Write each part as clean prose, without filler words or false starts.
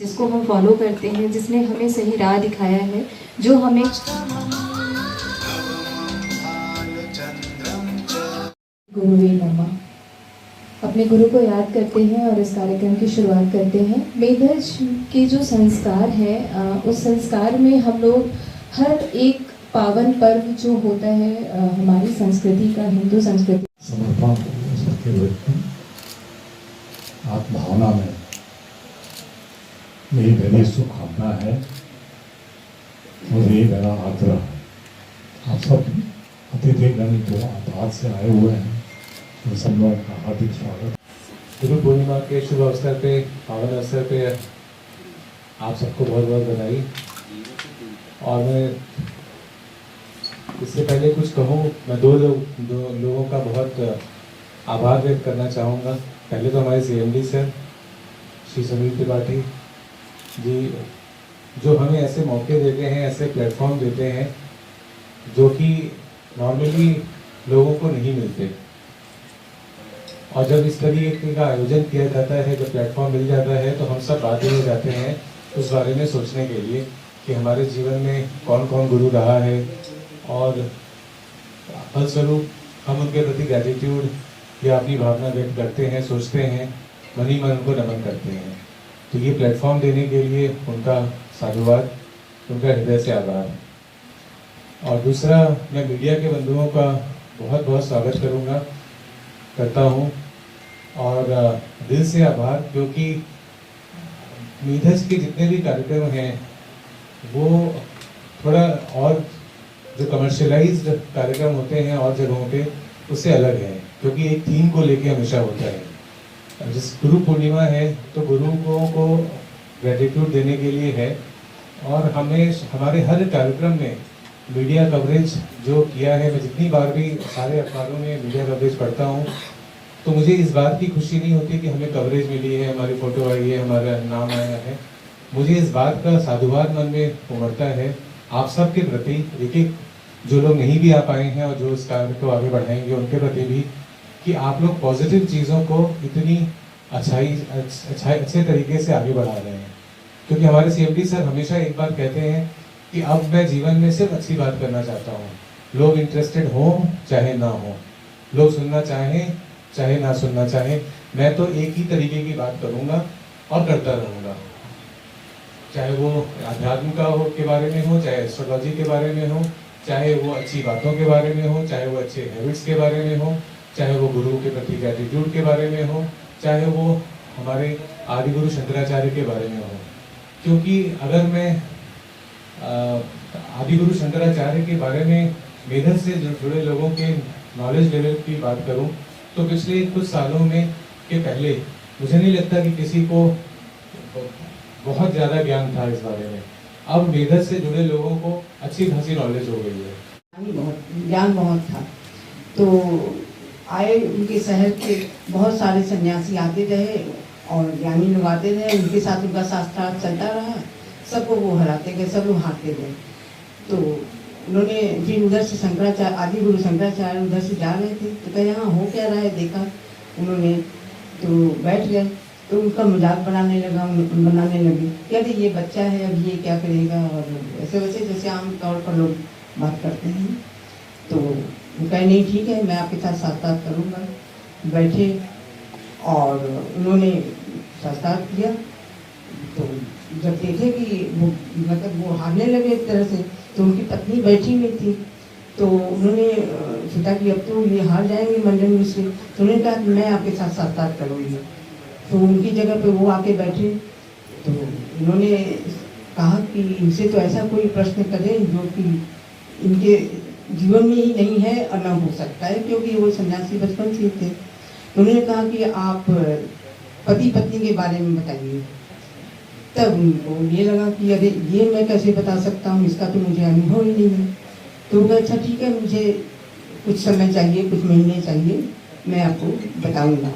जिसको हम फॉलो करते हैं, जिसने हमें सही राह दिखाया है, जो हमें गुरुवे नमः। अपने गुरु को याद करते हैं और इस कार्यक्रम की शुरुआत करते हैं। मेधज के जो संस्कार हैं, उस संस्कार में हम लोग हर एक पावन पर्व जो होता है हमारी संस्कृति का, हिंदू संस्कृति, समर्पण सबके व्यक्ति आप भावना में मेरी बड़ी शुभकामना है और ये मेरा आग्रह है। आप सब अतिथिगण जो बाहर से आए हुए हैं उन सब लोगों का हार्दिक स्वागत। गुरु पूर्णिमा के शुभ अवसर पे, पावन अवसर पे आप सबको बहुत बहुत बधाई। और मैं इससे पहले कुछ कहूँ, मैं दो लोगों का बहुत आभार व्यक्त करना चाहूँगा। पहले तो हमारे CMD सर श्री सुनील त्रिपाठी जी, जो हमें ऐसे मौके देते हैं, ऐसे प्लेटफॉर्म देते हैं जो कि नॉर्मली लोगों को नहीं मिलते। और जब इस तरीके का आयोजन किया जाता है, जब प्लेटफॉर्म मिल जाता है, तो हम सब बातें हो जाते हैं उस बारे में सोचने के लिए कि हमारे जीवन में कौन कौन गुरु रहा है, और फलस्वरूप हम उनके प्रति ग्रेटिट्यूड या अपनी भावना व्यक्त करते हैं, सोचते हैं, मन ही मन उनको नमन करते हैं। तो ये प्लेटफॉर्म देने के लिए उनका साधुवाद, उनका हृदय से आभार। और दूसरा, मैं मीडिया के बंधुओं का बहुत बहुत स्वागत करता हूँ और दिल से आभार, क्योंकि मेधज के जितने भी कार्यक्रम हैं वो थोड़ा और जो कमर्शियलाइज्ड कार्यक्रम होते हैं और जगहों पे उससे अलग है, क्योंकि एक थीम को लेके हमेशा होता है। जिस गुरु पूर्णिमा है तो गुरुओं को ग्रेटिट्यूड देने के लिए है, और हमें हमारे हर कार्यक्रम में मीडिया कवरेज जो किया है, मैं जितनी बार भी सारे अखबारों में मीडिया कवरेज पढ़ता हूँ तो मुझे इस बात की खुशी नहीं होती कि हमें कवरेज मिली है, हमारी फ़ोटो आई है, हमारा नाम आया है। मुझे इस बात का साधुवाद मन में उमड़ता है आप सब के प्रति, एक जो लोग नहीं भी आ पाए हैं और जो इस कार्य को आगे बढ़ाएंगे उनके प्रति भी, कि आप लोग पॉजिटिव चीज़ों को इतनी अच्छे तरीके से आगे बढ़ा रहे हैं। क्योंकि हमारे CMD सर हमेशा एक बात कहते हैं कि अब मैं जीवन में सिर्फ अच्छी बात करना चाहता हूँ। लोग इंटरेस्टेड हो चाहे ना हो, लोग सुनना चाहें चाहे ना सुनना चाहें, मैं तो एक ही तरीके की बात करूँगा और करता रहूँगा। चाहे वो अध्यात्म का हो के बारे में हो, चाहे एस्ट्रोलॉजी के बारे में हो, चाहे वो अच्छी बातों के बारे में हो, चाहे वो अच्छे हैबिट्स के बारे में हो, चाहे वो गुरु के प्रति ग्रेटिट्यूड के बारे में हो, चाहे वो हमारे आदि गुरु शंकराचार्य के बारे में हो। क्योंकि अगर मैं आदि गुरु शंकराचार्य के बारे में मेधज से जुड़े लोगों के नॉलेज लेवल की बात करूं तो पिछले कुछ सालों में के पहले मुझे नहीं लगता कि किसी को बहुत ज़्यादा ज्ञान था इस बारे में। अब मेधज से जुड़े लोगों को अच्छी खासी नॉलेज हो गई है। ज्ञान बहुत था। तो आए उनके शहर के बहुत सारे सन्यासी आते रहे और ज्ञानी लोग आते रहे, उनके साथ उनका शास्त्रार्थ चलता रहा, सबको वो हराते गए, सब लोग हारते गए। तो उन्होंने फिर उधर से शंकराचार्य, आदि गुरु शंकराचार्य उधर से जा रहे थे तो कहे यहाँ हो क्या रहा है, देखा उन्होंने तो बैठ गए। तो उनका मजाक बनाने लगे कि अरे ये बच्चा है, अब ये क्या करेगा, और ऐसे वैसे जैसे आम तौर पर लोग बात करते हैं। तो वो कहे नहीं ठीक है, मैं आपके साथ साक्षात करूँगा। बैठे और उन्होंने साक्षात किया। तो जब देखे कि वो मतलब वो हारने लगे एक तरह से, तो उनकी पत्नी बैठी हुई थी। तो उन्होंने सोचा कि अब तो ये हार जाएंगे मंडन मिश्र, तो उन्होंने कहा कि मैं आपके साथ साक्षात करूँगी। तो उनकी जगह पे वो आके बैठे। तो उन्होंने कहा कि इनसे तो ऐसा कोई प्रश्न करें जो कि इनके जीवन में ही नहीं है और न हो सकता है, क्योंकि वो सन्यासी बचपन से थे। तो उन्होंने कहा कि आप पति पत्नी के बारे में बताइए। तब उनको ये लगा कि अरे ये मैं कैसे बता सकता हूँ, इसका तो मुझे अनुभव ही नहीं है। तो वो अच्छा ठीक है, मुझे कुछ समय चाहिए, कुछ महीने चाहिए, मैं आपको बताऊँगा।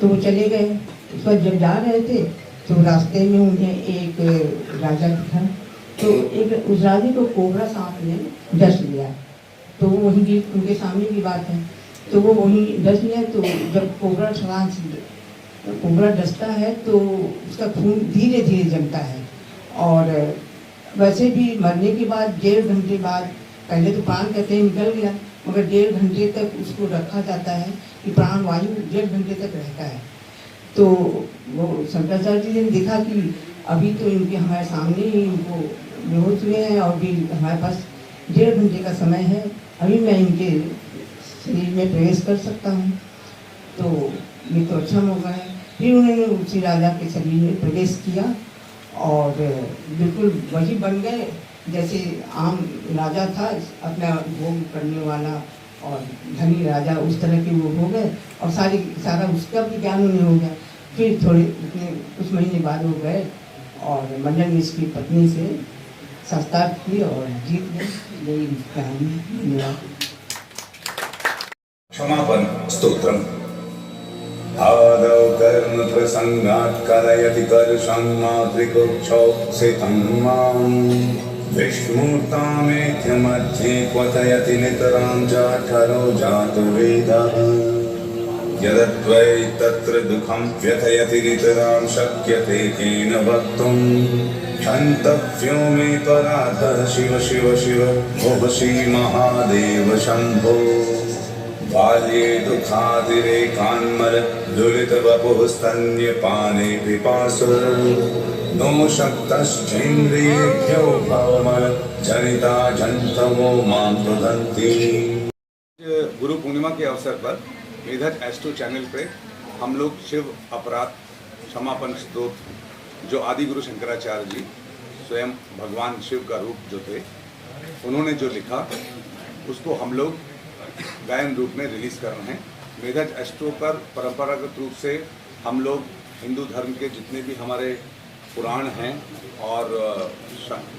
तो वो चले गए। उस वक्त जब जा रहे थे तो रास्ते में उन्हें एक राजा दिखा। तो एक उस राजे को कोबरा सांप ने डस लिया। तो वो वहीं की उनके सामने की बात है, तो वो वहीं डस लिया। तो जब कोबरा छलांग कोबरा डसता है तो उसका खून धीरे धीरे जमता है। और वैसे भी मरने के बाद 1.5 घंटे बाद, पहले तो प्राण कहते हैं निकल गया, मगर 1.5 घंटे तक उसको रखा जाता है कि प्राण वायु 1.5 घंटे तक रहता है। तो वो शंकराचार्य जी ने देखा कि अभी तो इनके हमारे सामने ही इनको बेहोश हुए हैं और भी हमारे पास 1.5 घंटे का समय है, अभी मैं इनके शरीर में प्रवेश कर सकता हूँ, तो ये तो अच्छा मौका है। फिर उन्होंने उसी राजा के शरीर में प्रवेश किया और बिल्कुल वही बन गए जैसे आम राजा था, अपना भोग करने वाला और धनी राजा, उस तरह के वो हो गए और सारा उसका भी ज्ञान उन्हें हो गया। फिर कुछ महीने बाद वो गए और मंडन मिश्र की पत्नी से शास्त्रार्थ किए और जीत गए। यही कहानी है। क्षमापन स्तोत्रम् आदौ कर्म प्रसंगात् कलयति कर्षं मातृकुक्षौ स्थितं माम् विष्णुर्तामेत्य मध्ये क्वथयति नितरां जाठरो जातो वेदः यदद्वै तत्र दुःखं व्यथयति नितरां शक्यते केन वक्तुम् क्षन्तव्यो मे पराधः शिव शिव शिव भुव श्रीमहादेव शम्भो बाल्ये दुःखातिरेकान्मर दुरितवपुः स्तन्यपाने पिपासुर नो शक्तश्चेन्द्रियेभ्यो भवमल जनिता जन्तवो मां रुदन्ति। गुरु पूर्णिमा के अवसर पर मेधज एस्ट्रो चैनल पे हम लोग शिव अपराध क्षमापन स्तोत्र, जो आदि गुरु शंकराचार्य जी स्वयं भगवान शिव का रूप जो थे, उन्होंने जो लिखा उसको हम लोग गायन रूप में रिलीज कर रहे हैं। मेधज एस्ट्रो पर परंपरागत रूप से हम लोग हिंदू धर्म के जितने भी हमारे पुराण हैं और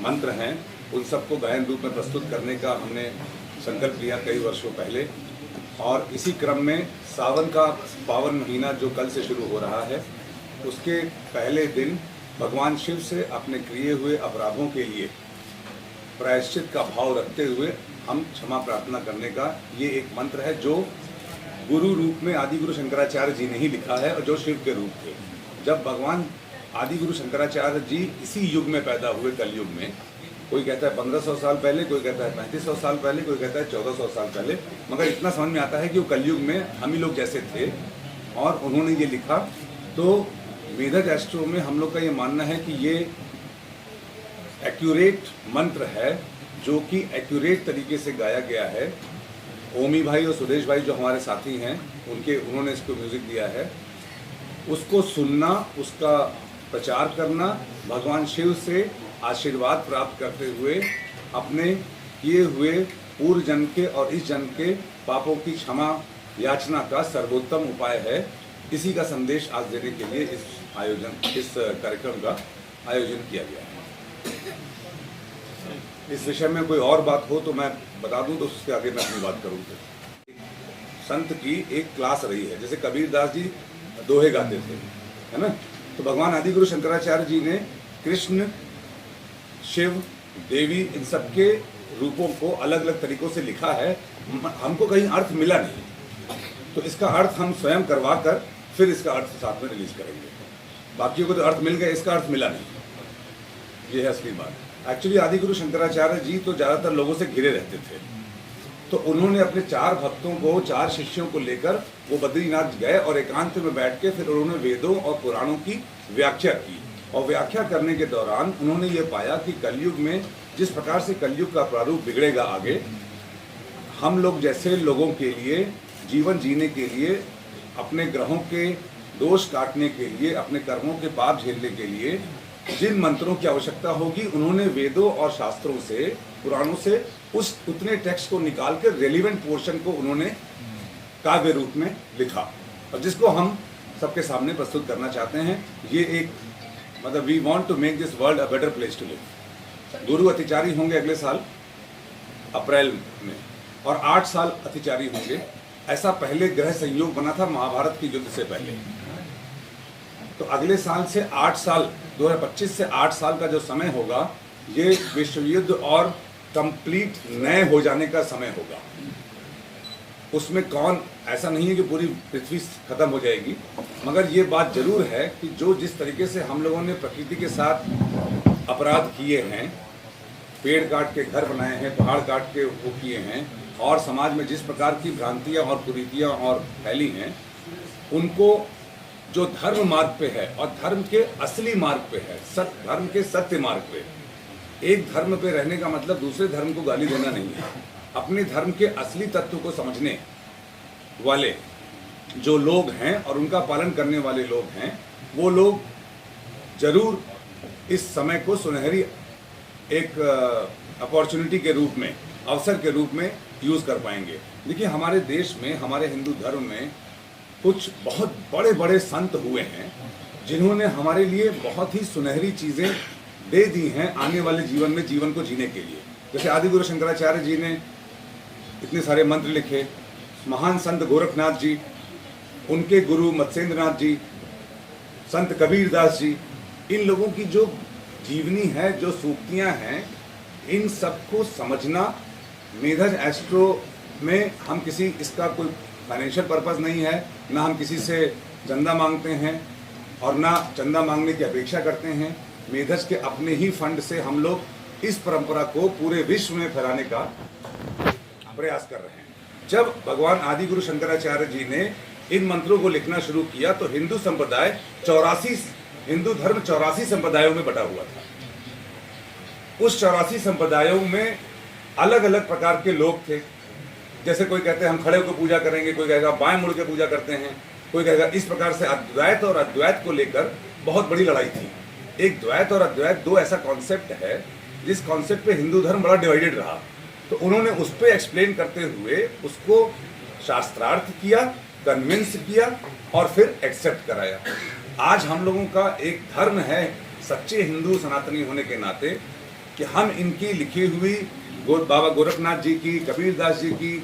मंत्र हैं, उन सबको गायन रूप में प्रस्तुत करने का हमने संकल्प लिया कई वर्षों पहले। और इसी क्रम में सावन का पावन महीना जो कल से शुरू हो रहा है, उसके पहले दिन भगवान शिव से अपने किए हुए अपराधों के लिए प्रायश्चित का भाव रखते हुए हम क्षमा प्रार्थना करने का ये एक मंत्र है, जो गुरु रूप में आदि गुरु शंकराचार्य जी ने ही लिखा है और जो शिव के रूप थे। जब भगवान आदि गुरु शंकराचार्य जी इसी युग में पैदा हुए, कलयुग में, कोई कहता है 1500 साल पहले, कोई कहता है 3500 साल पहले, कोई कहता है 1400 साल पहले, मगर इतना समझ में आता है कि वो कलयुग में हम ही लोग जैसे थे और उन्होंने ये लिखा। तो मेधज एस्ट्रो में हम लोग का ये मानना है कि ये एक्यूरेट मंत्र है, जो कि एक्यूरेट तरीके से गाया गया है। ओमी भाई और सुरेश भाई जो हमारे साथी हैं, उन्होंने इसको म्यूज़िक दिया है। उसको सुनना, उसका प्रचार करना, भगवान शिव से आशीर्वाद प्राप्त करते हुए अपने किए हुए पूर्व जन्म के और इस जन्म के पापों की क्षमा याचना का सर्वोत्तम उपाय है। इसी का संदेश आज देने के लिए इस कार्यक्रम का आयोजन किया गया है। इस विषय में कोई और बात हो तो मैं बता दूं, तो उसके आगे मैं अपनी बात करूँगा। संत की एक क्लास रही है, जैसे कबीर दास जी दोहे गाते थे, है ना, तो भगवान आदि गुरु शंकराचार्य जी ने कृष्ण, शिव, देवी, इन सब के रूपों को अलग अलग तरीकों से लिखा है। हमको कहीं अर्थ मिला नहीं, तो इसका अर्थ हम स्वयं करवा कर फिर इसका अर्थ साथ में रिलीज करेंगे। बाकियों को तो अर्थ मिल गया, इसका अर्थ मिला नहीं, ये है असली बात। एक्चुअली आदि गुरु शंकराचार्य जी तो ज़्यादातर लोगों से घिरे रहते थे, तो उन्होंने अपने 4 भक्तों को, 4 शिष्यों को लेकर वो बद्रीनाथ गए और एकांत में बैठ के फिर उन्होंने वेदों और पुराणों की व्याख्या की। और व्याख्या करने के दौरान उन्होंने ये पाया कि कलयुग में जिस प्रकार से कलयुग का प्रारूप बिगड़ेगा आगे, हम लोग जैसे लोगों के लिए जीवन जीने के लिए, अपने ग्रहों के दोष काटने के लिए, अपने कर्मों के पाप झेलने के लिए जिन मंत्रों की आवश्यकता होगी, उन्होंने वेदों और शास्त्रों से, पुराणों से उतने टेक्स्ट को निकाल कर रेलिवेंट पोर्शन को उन्होंने काव्य रूप में लिखा, और जिसको हम सबके सामने प्रस्तुत करना चाहते हैं। ये एक मतलब we want to make this world a better place to live. गुरु अतिचारी होंगे अगले साल अप्रैल में, और 8 साल अतिचारी होंगे। ऐसा पहले ग्रह संयोग बना था महाभारत की युद्ध से पहले। तो अगले साल से 8 साल, 2025 से 8 साल का जो समय होगा, ये विश्व युद्ध और कंप्लीट नए हो जाने का समय होगा। उसमें कौन, ऐसा नहीं है कि पूरी पृथ्वी खत्म हो जाएगी, मगर ये बात जरूर है कि जो जिस तरीके से हम लोगों ने प्रकृति के साथ अपराध किए हैं, पेड़ काट के घर बनाए हैं, पहाड़ काट के वो किए हैं, और समाज में जिस प्रकार की भ्रांतियाँ और कुरीतियाँ और फैली हैं, उनको जो धर्म मार्ग पे है और धर्म के असली मार्ग पे है, धर्म के सत्य मार्ग पे, एक धर्म पे रहने का मतलब दूसरे धर्म को गाली देना नहीं है। अपने धर्म के असली तत्व को समझने वाले जो लोग हैं और उनका पालन करने वाले लोग हैं, वो लोग जरूर इस समय को सुनहरी एक अपॉर्चुनिटी के रूप में, अवसर के रूप में यूज़ कर पाएंगे। देखिए, हमारे देश में, हमारे हिंदू धर्म में कुछ बहुत बड़े बड़े संत हुए हैं जिन्होंने हमारे लिए बहुत ही सुनहरी चीज़ें दे दी हैं आने वाले जीवन में, जीवन को जीने के लिए। जैसे आदि गुरु शंकराचार्य जी ने इतने सारे मंत्र लिखे, महान संत गोरखनाथ जी, उनके गुरु मत्स्येंद्रनाथ जी, संत कबीरदास जी, इन लोगों की जो जीवनी है, जो सूक्तियाँ हैं, इन सबको समझना मेधज एस्ट्रो में हम किसी, इसका कोई फाइनेंशियल पर्पस नहीं है, ना हम किसी से चंदा मांगते हैं और ना चंदा मांगने की अपेक्षा करते हैं। मेधज के अपने ही फंड से हम लोग इस परंपरा को पूरे विश्व में फैलाने का प्रयास कर रहे हैं। जब भगवान आदि गुरु शंकराचार्य जी ने इन मंत्रों को लिखना शुरू किया तो हिंदू संप्रदाय 84, हिंदू धर्म 84 संप्रदायों में बटा हुआ था। उस 84 संप्रदायों में अलग अलग प्रकार के लोग थे। जैसे कोई कहते हैं हम खड़े होकर पूजा करेंगे, कोई कहेगा बाएं मुड़ के पूजा करते हैं, कोई कहेगा इस प्रकार से। अद्वैत और अद्वैत को लेकर बहुत बड़ी लड़ाई थी। एक द्वैत और अद्वैत दो ऐसा कॉन्सेप्ट है जिस कॉन्सेप्ट पे हिंदू धर्म बड़ा डिवाइडेड रहा, तो उन्होंने उस पर एक्सप्लेन करते हुए उसको शास्त्रार्थ किया, कन्विंस किया और फिर एक्सेप्ट कराया। आज हम लोगों का एक धर्म है, सच्चे हिंदू सनातनी होने के नाते, कि हम इनकी लिखी हुई बाबा गोरखनाथ जी की, कबीरदास जी की